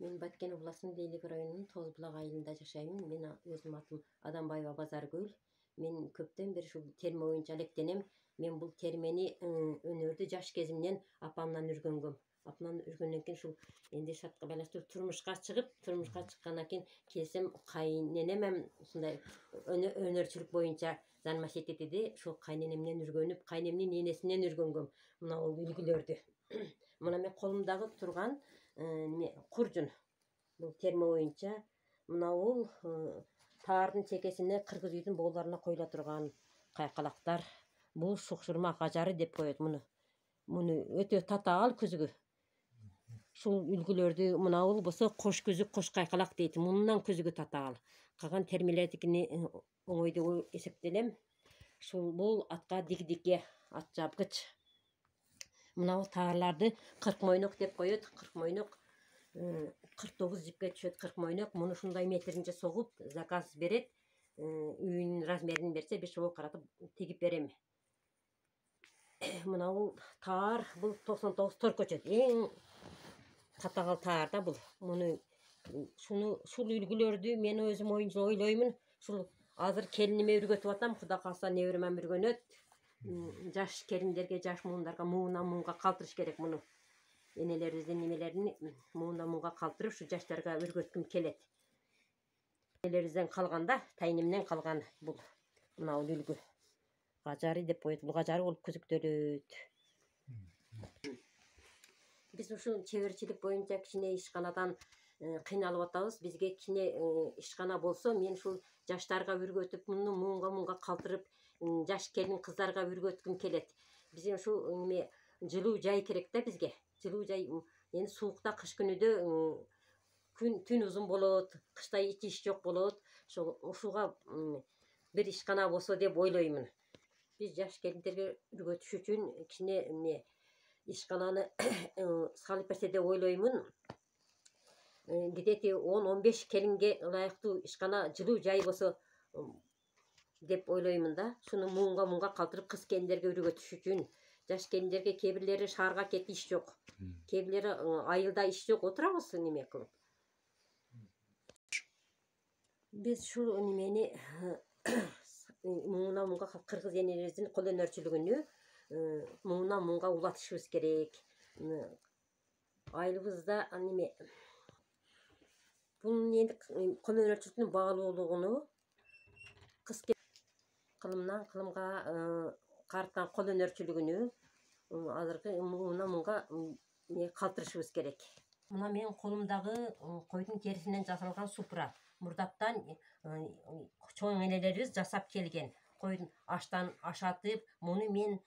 Мен Баткен областының Лейлик районунун Тозбулак айылында жашаймын. Мен өзүм атым Адамбаева Базаргүл. Мен көптөн бери ушул терме боюнча алектенем. Мен бул термени өнөрдү жаш кезимден апамдан үргөнгөм. Апамдан үргөндөн кийин ушул энди шартка байланыштуу турмушка чыккандан кийин келсем кайненем ушундай өнөрчүлүк боюнча заниматься этет эди. Ушул кайненемден үргөнүп, кайненемдин энесинен үргөнгөм мына бул үлгүлөрдү. Мына мен колумдагы турган куржун. Бул терме боюнча мына бул таардын чекесине кыргыз үйдүн боолоруна коюла турган кайкалактар. Бул шукшурма кажары деп коет муну. Муну өтө татаал күзгү. Ушул үлгүлөрдү мына бул болсо кош күзүк, кош кайкалак дейт. Мундан күзгү татаал. Калган термелердикини оңой деп эсептелем. Ушул бул атка дигдикке, ат жапкыч. Мына бул таарларды кырк мойнок деп коет. Кырк мойнок 49 жипке түшөт. 40 мойнок. Муну ушундай метринче согуп, заказ берет. Үйүнүн размерин берсе, бир ошого каратып тигип берем. Мына бул таар, бул 99 тор көчөт. Эң татаал таар да бул. Муну ушул үлгүлөрдү мен өзүм ойлоймун. Ушул азыр келиниме үргөтүп атам. Кудай кааласа неберемем үргөнөт. Жаш келиндерге, жаш муундарга муундан муунга калтырыш керек муну. Энелерибиздин немелерин муундан муунга калтырып, ушу жаштарга үргөткүм келет. Энелерибизден калганда, тайнемден калган бул. Мына бул үлгү. Кажары деп коет. Бул кажары болуп күзүктөлөт. Биз ушул чеберчилик боюнча кичине ишканадан кыйналып атабыз. Бизге кичине ишкана болсо, мен ушул жаштарга үргөтүп, муну муунга калтырып, жаш келин кыздарга үргөткүм келет. Биздин ушул жылуу жай керек да бизге. Жылуу жай. Эми суукта, кыш күнүдө түн узун болот, кышта эч иш жок болот. Ушуга бир ишкана болсо деп ойлоймун. Биз жаш келиндерге үргөтүш үчүн кичине ишкананы салып берсе деп ойлоймун. Где-то 10-15 келинге ылайыктуу ишкана, жылуу жай болсо деп ойлоймун да. Шуну муунга калтырып кыз келиндерге үргөтүш үчүн. Жаш келиндерге кээ бирлери шаарга кетти, иш жок. Кээ бирлери айылда иш жок, отурабыз неме кылып. Биз ушул немени муундан муунга кыргыз энелерибиздин кол өнөрчүлүгүнү муундан муунга улатышыбыз керек. Айылыбызда бул енді кол өнөрчүлүктүн баалуулугуну кыз кылымдан кылымга карткан кол өнөрчүлүгүнү азыркы муундан муунга калтырышыбыз керек. Мына менин колумдагы койдун терисинен жасалган супра. Мурдаттан чоң энелерибиз жасап келген. Койдун аштан ашатып, муну мен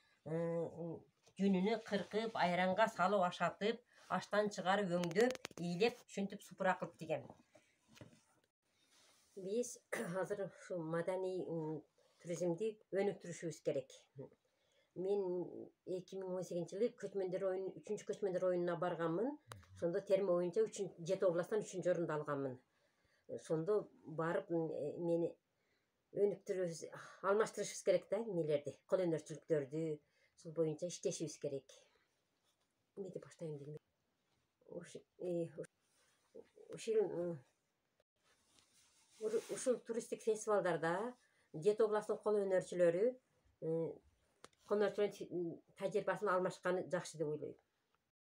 жүнүнө кыркып, айранга салып ашатып, аштан чыгарып өңдөп, ийилеп, ушинтип супра кылып тигем. Биз азыр ушу маданий туризмди өнүктүрүшүбүз керек. Мен 2018-жылы көчмөндөр оюнун 3-чү көчмөндөр оюнуна барганмын. Ошондо терме боюнча 7 областтан 3-чү орунду алганмын. Ошондо барып мени өнүктүрүбүз, алмаштырышыбыз керек да эмелерди, кол өнөрчүлүктөрдү. Ушул боюнча иштешибиз керек. Эмне деп баштайын билбейм. Ушул туристтик фестивалдарда 7 областтын кол өнөрчүлөрү тажрыйбасын алмашканы жакшы деп ойлойм.